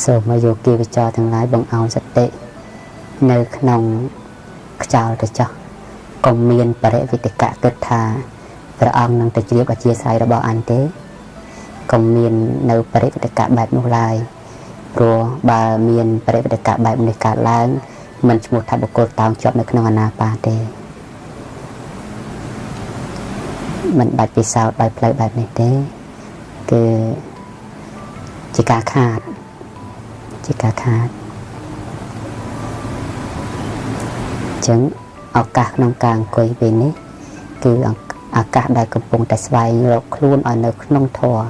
សូមឲ្យយោគីវិចារទាំងឡាយបង្អោនសតិនៅក្នុងខ្យល់ទៅចោះកុំមានបរិវិតកៈគិតថាព្រះអង្គនឹងទៅជ្រាបអធិស្ឋានរបស់អញទេកុំមាននៅបរិវិតកៈបែបនោះឡើយព្រោះបើមានបរិវិតកៈបែបនេះកើតឡើងមិនឈ្មោះថាបុគ្គលតោងជាប់នៅក្នុងអាណាបាទេមិនបាច់ពិសោធន៍ដោយផ្លូវបែបនេះទេគឺជាការខាតចឹងឱកាសក្នុងការអង្គុយពេលនេះគឺឱកាសដែលកំពុងតែស្វែងរកខ្លួនឲ្យនៅក្នុងធម៌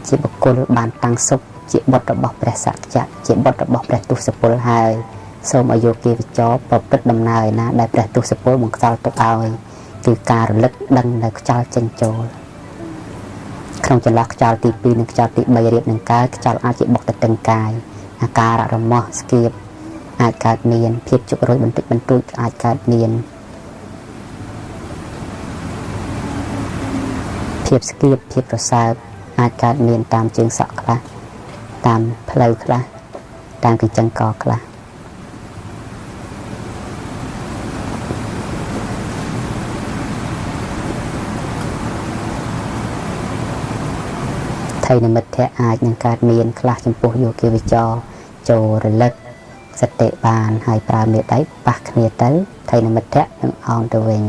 ជាបុគ្គលបានតាំងសុខជាបុត្ររបស់ព្រះសក្យៈជាបុត្ររបស់ព្រះទុសពលហើយសូមឲ្យយោគីវិចរប្រព្រឹត្តដំណើរឯណាដែលព្រះទុសពលបង្កល់ទុកឲ្យគឺការរលឹកដឹងនៅខ្យល់ចេញចូលក្នុងចន្លោះខ្យល់ទី2និងខ្យល់ទី3រៀបនឹងកើតខ្យល់អាចជាបុកទៅទាំងកាយអាការៈរមាស់ស្គៀបអាចកើតមានភាពជក់រយបន្តិចបន្តួចអាចកើតមានភាពស្គៀបភាពប្រសើរអាចកើតមានតាមជើងសក់ខ្លះតាមផ្លូវខ្លះតាមកញ្ចឹងកខ្លះថៃនិមិត្តអាចនឹងកើតមានខ្លះចំពោះយោគីវិចរចូលរលឹកសតិបានហើយប្រើមេដៃប៉ះគ្នាទៅថៃនិមិត្តនឹងអោនទៅវិញ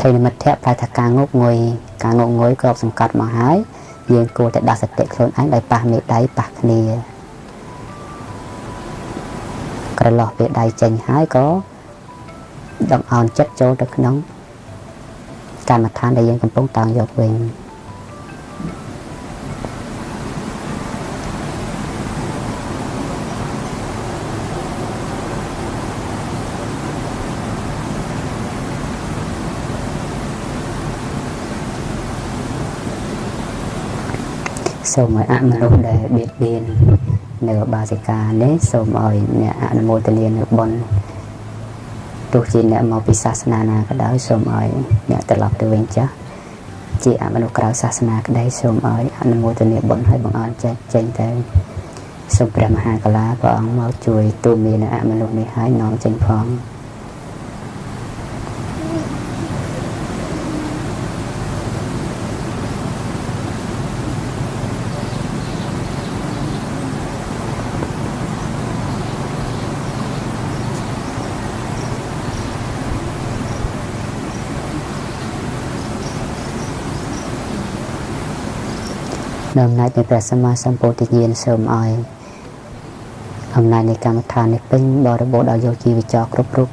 ថៃនិមិត្តប្រែថាការងប់ងុយគ្របសង្កត់មកហើយយើងគួរតែដាក់សតិខ្លួនឯងដោយប៉ះមេដៃប៉ះគ្នាក្រឡោះពេលដៃចេញហើយក៏ដកអោនចិត្តចូលទៅក្នុងកម្មដ្ឋានដែលយើងកំពុងតោងយកវិញសូមឲ្យអមនុស្សដែលបៀតបៀននៅបាសិកានេះសូមឲ្យអ្នកអនុមោទនានៅបុណ្យទោះជាអ្នកមកពីសាសនាណាក៏ដោយសូមឲ្យអ្នកត្រឡប់ទៅវិញចាស់ជាអមនុស្សក្រៅសាសនាក្តីសូមឲ្យអនុមោទនាបុណ្យឲ្យបង្អន់ចេញទៅសូមព្រះមហាកាឡាព្រះអង្គមកជួយទូមានអមនុស្សនេះឲ្យនាំចេញផងអំណាចនៃព្រះសម្មាសម្ពុទ្ធញ្ញាណសូមឲ្យអំណាចនៃកម្មដ្ឋាននេះពេញបរិបូរណ៍ដល់យោគីវិចរគ្រប់រូប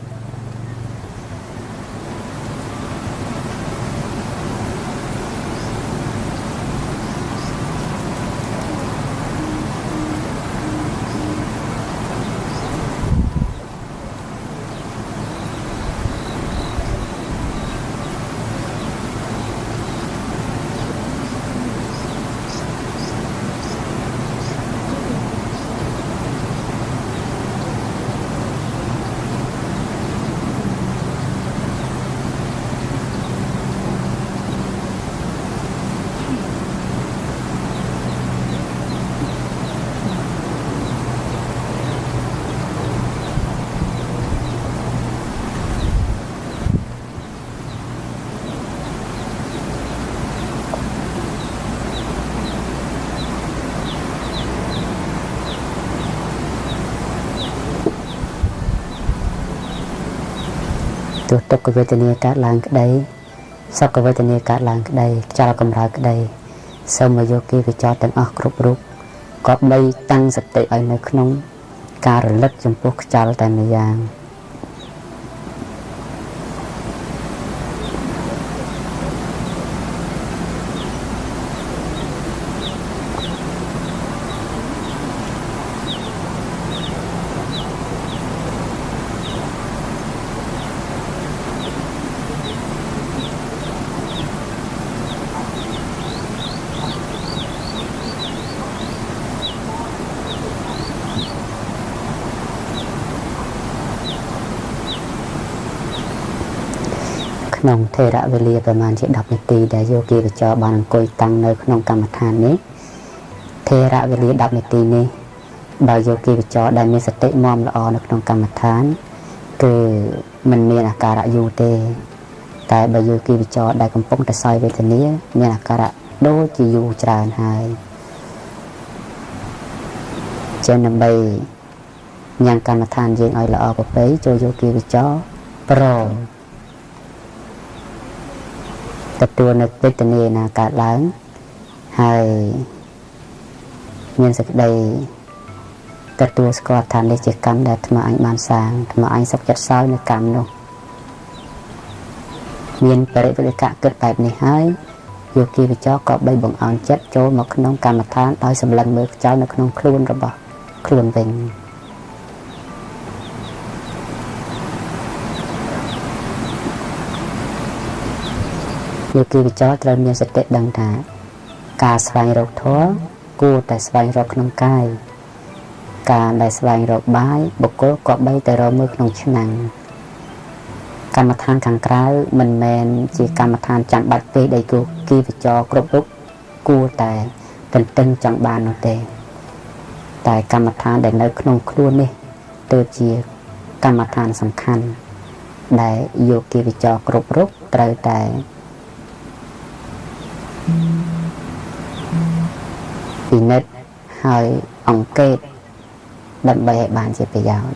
ទោះទុក្ខវេទនាកើតឡើងក្តីសុខវេទនាកើតឡើងក្តីខ្យល់កម្រើកក្តីសូមឲ្យយោគីវិចរទាំងអស់គ្រប់រូបក៏បីតាំងសតិឲ្យនៅក្នុងការរលឹកចំពោះខ្យល់តែម្យ៉ាង ក្នុងថេរវេលាប្រមាណជា10នាទីដែលយោគីបច្ចរបានអង្គុយតាំងនៅក្នុងកម្មដ្ឋាននេះថេរវេលា10នាទីនេះដោយយោគីបច្ចរដែលមានសតិមាំល្អនៅក្នុងកម្មដ្ឋានគឺមិនមានអាការៈយូរទេតែបើយោគីបច្ចរដែលកំពុងតែសោយវេទនាមានអាការៈដូចជាយូរច្រើនហើយចឹងដើម្បីញ៉ាំកម្មដ្ឋានយើងឲ្យល្អប្រពៃចូលយោគីបច្ចរព្រមទទួលនៅវេទនាណាកើតឡើងហើយមានសេចក្តីទទួលស្គាល់ថានេះជាកម្មដែលអាត្មាអញបានសាងអាត្មាអញសុខចិត្តសោយនៅកម្មនោះមានបរិវិលកៈគិតបែបនេះហើយយោគីបច្ចរក៏បីបង្អន់ចិត្តចូលមកក្នុងកម្មដ្ឋានដោយសម្លឹងមើលខ្យល់នៅក្នុងខ្លួនរបស់ខ្លួនវិញយោគីបច្ចរត្រូវមានសតិដឹងថាការស្វែងរកធម៌គួរតែស្វែងរកក្នុងកាយការដែលស្វែងរកបាយបុគ្គលក៏បីតែរកមើលក្នុងឆ្នាំងកម្មដ្ឋានខាងក្រៅមិនមែនជាកម្មដ្ឋានចាំបាច់ពេកដែលគីបច្ចរគ្រប់រូបគួរតែទន្ទឹងចង់បាននោះទេតែកម្មដ្ឋានដែលនៅក្នុងខ្លួននេះទើបជាកម្មដ្ឋានសំខាន់ដែលយោគីបច្ចរគ្រប់រូបត្រូវតែពិនិត្យហើយអង្កេតដើម្បីឲ្យបានជាប្រយោជន៍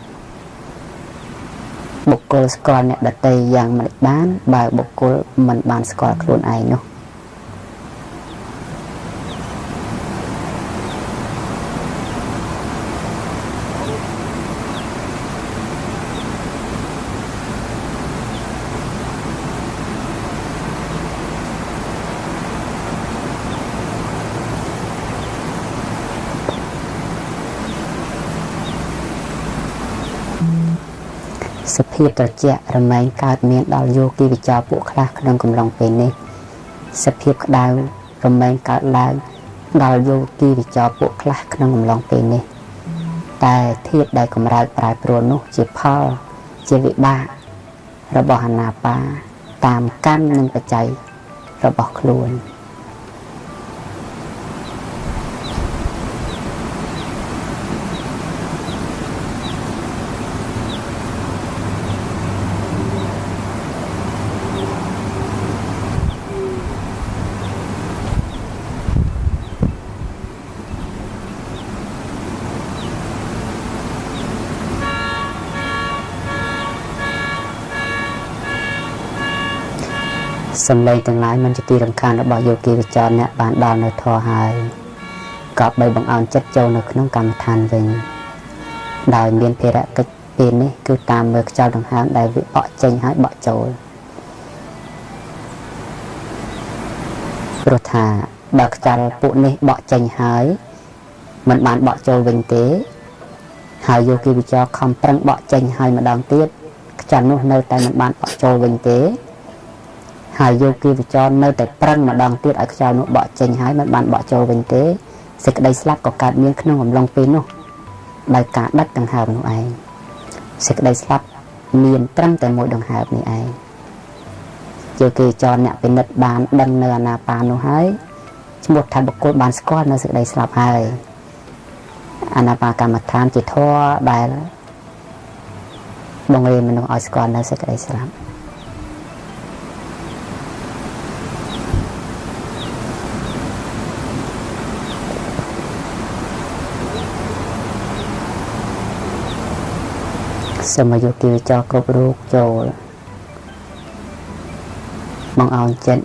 បុគ្គលស្គាល់អ្នកដទៃយ៉ាងមិនបានបើបុគ្គលមិនបានស្គាល់ខ្លួនឯងនោះសភាពត្រជាក់រមែងកើតមានដល់យោគីបច្ចរពួកខ្លះក្នុងកំឡុងពេលនេះសភាពក្តៅរមែងកើតឡើងដល់យោគីបច្ចរពួកខ្លះក្នុងកំឡុងពេលនេះតែធាតុដែលកម្រើកប្រែប្រួលនោះជាផលជាវិបាករបស់អាណាបាតាមកម្មនិងបច្ច័យរបស់ខ្លួនសំឡេងទាំងឡាយមិនជាទីរំខានរបស់យោគីបច្ចរអ្នកបានដល់នៅធម៌ហើយក៏បីបង្អន់ចិត្តចូលនៅក្នុងកម្មដ្ឋានវិញដោយមានភារកិច្ចពេលនេះគឺតាមមើលខ្យល់ដង្ហើមដែលវាបក់ចេញហើយបក់ចូលព្រោះថាបើខ្យល់ពួកនេះបក់ចេញហើយមិនបានបក់ចូលវិញទេហើយយោគីបច្ចរខំប្រឹងបក់ចេញហើយម្ដងទៀតខ្យល់នោះនៅតែមិនបានបក់ចូលវិញទេហើយយោគីបច្ចរនៅតែប្រឹងម្ដងទៀតឲ្យខ្យល់នោះបក់ចេញហើយមិនបានបក់ចូលវិញទេសេចក្តីស្លាប់ក៏កើតមានក្នុងអំឡុងពេលនោះដោយការដាច់ដង្ហើមនោះឯងសេចក្តីស្លាប់មានត្រឹមតែមួយដង្ហើមនេះឯងយោគីបច្ចរអ្នកពិនិត្យបានដឹងនៅអាណាបានោះហើយឈ្មោះថាបុគ្គលបានស្គាល់នៅសេចក្តីស្លាប់ហើយអាណាបាកម្មដ្ឋានជាធម៌ដែលបង្រៀនមនុស្សឲ្យស្គាល់នៅសេចក្តីស្លាប់សូមយោគីបច្ចរគ្រប់រូបចូលបង្អន់ចិត្ត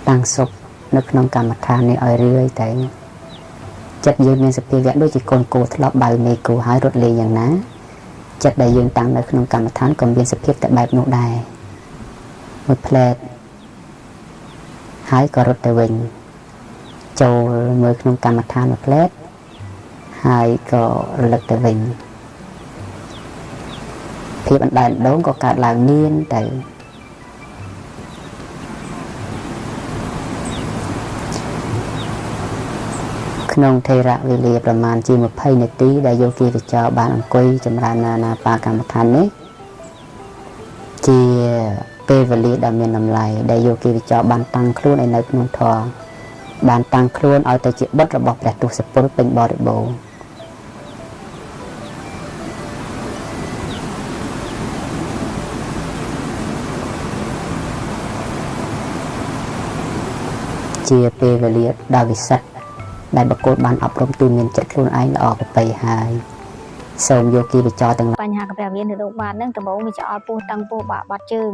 តាំងសុខនៅក្នុងកម្មដ្ឋាននេះឲ្យរឿយតែចិត្តយើងមានសភាវៈដូចជាកូនគោធ្លាប់បើមេគោហើយរត់លេងយ៉ាងណាចិត្តដែលយើងតាំងនៅក្នុងកម្មដ្ឋានក៏មានសភាពតែបែបនោះដែរមួយផ្លែតហើយក៏រត់ទៅវិញចូលមើលក្នុងកម្មដ្ឋានមួយផ្លែតហើយក៏រលឹកទៅវិញភាពអណ្ដែតដងក៏កើតឡើងមានតែក្នុងថេរវេលាប្រមាណជា20នាទីដែលយោគីបច្ចរបានអង្គុយចម្រើនអាណាបាកម្មដ្ឋាននេះជា ពេលវេលាដែលមានតម្លៃដែលយោគីវិចរបានតាំងខ្លួនឲ្យនៅក្នុងធម៌បានតាំងខ្លួនឲ្យទៅជាបុត្ររបស់ព្រះទសពលពេញបរិបូរណ៍ជាពេលវេលាដ៏វិសិទ្ធដែលបុគ្គលបានអប់រំទូមានចិត្តខ្លួនឯងល្អប្រពៃហើយសូមយោគីវិចរទាំងបញ្ហាកាពះមានរោគបាតនឹងដំបូងវាចោលពោះតាំងពោះបាត់ជើង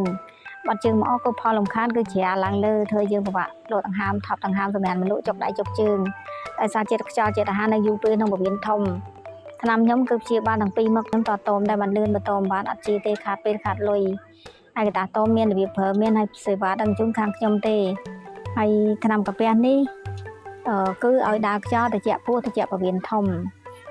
មកអស់ក៏ផលលំខានគឺជ្រាឡើងលើធ្វើយើងពិបាកលោតដង្ហើមថប់ដង្ហើមសម្រាប់មនុស្សចុកដៃចុកជើងដោយសារជាតិខ្យល់ជាតិអាហារនៅយូរពេលក្នុងពវៀនធំឆ្នាំខ្ញុំគឺព្យាបាលទាំងពីរមកខ្ញុំតតមដែលបានលឿនបន្តបានអត់ជាទេខាតពេលខាតលុយហើយកតាតមមានរបៀបប្រើមានឲ្យសេវាដឹងជូនខាងខ្ញុំទេហើយឆ្នាំកាពះនេះគឺឲ្យដើរខ្យល់ទៅជាពោះទៅជាពវៀនធំ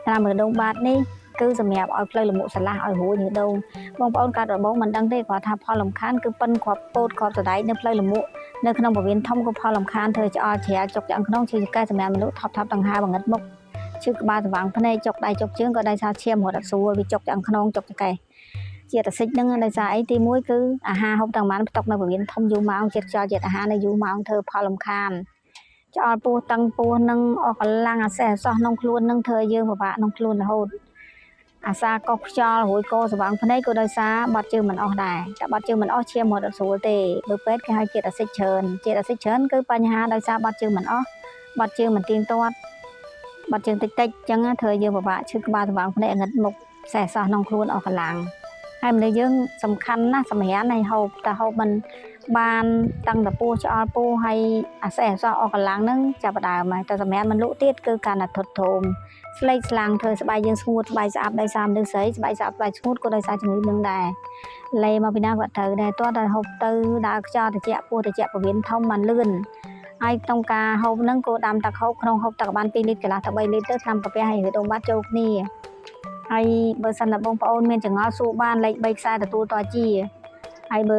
ឆ្នាំមើលដងបាតនេះគឺសម្រាប់ឲ្យផ្លូវលមុខស្រឡះឲ្យរួចនេះដងបងប្អូនកាត់របងមិនដឹងទេគាត់ថាផលលំខានគឺប៉ិនគ្រាប់ពោតគ្រាប់សដៃនៅផ្លូវលមុខនៅក្នុងពវៀនធំក៏ផលលំខានធ្វើឆ្អល់ជ្រាលចុកយ៉ាងក្នុងជាកែសម្រាប់មនុស្សថប់ដង្ហើមបង្ងឹតមុខឈឺក្បាលស្វាងភ្នែកចុកដៃចុកជើងក៏ដោយសារឈាមរត់អត់ស្រួលវាចុកយ៉ាងក្នុងចុកចកែជាតិអាស៊ីតហ្នឹងដោយសារអីទី1គឺអាហារហូបទាំងបានផ្ទុកនៅពវៀនធំយូរម៉ោងជាតិខ្យល់ជាតិអាហារនៅយូរម៉ោងធ្វើផលលំខានឆ្អល់ពោះតឹងពោះនឹងអស់កម្លាំងអាសេះអសោះក្នុងខ្លួននឹងធ្វើយើងពិបាកក្នុងខ្លួនរហូតអាសាកោខ្យល់រួយកោស្វាងភ្នែកក៏ដោយសារបាត់ជើងមិនអស់ដែរតែបាត់ជើងមិនអស់ឈាមរត់អត់ស្រួលទេបើពេទ្យគេហៅជាតិអាស៊ីតច្រើនគឺបញ្ហាដោយសារបាត់ជើងមិនអស់បាត់ជើងមិនទៀងទាត់បាត់ជើងតិចអញ្ចឹងធ្វើយើងពិបាកឈឺក្បាលស្វាងភ្នែកងឹតមុខសេះអសោះក្នុងខ្លួនអស់កម្លាំងហើយមនុស្សយើងសំខាន់ណាស់សម្រាប់ឲ្យហូបតែហូបមិនបានតាំងតពោះឆ្អល់ពោះហើយអាសេះអសោះអស់កម្លាំងហ្នឹងចាប់ផ្ដើមហើយតែសម្រាប់មិនលក់ទៀតគឺការណាត់ធុតធំស្លេកស្លាំងធ្វើស្បែកយើងស្ងួតស្បែកស្អាប់ដោយសារមនុស្សស្រីស្បែកស្អាប់ស្បែកស្ងួតក៏ដោយសារជំងឺនឹងដែរលេមកពីណាក៏ត្រូវដែរតោះតែហូបទៅដើរខ្យល់ត្រជាក់ពោះត្រជាក់ពវៀនធំបានលឿនហើយក្នុងការហូបហ្នឹងក៏ដាំទឹកហូបក្នុងហូបទឹកបាន2លីត្រកន្លះទៅ3លីត្រទៅឆ្នាំកាពះហើយដងបាត់ចូលគ្នាហើយបើសិនតែបងប្អូនមានចង្អល់សួរបានលេខ3ខ្សែទទួលតជាហើយបើ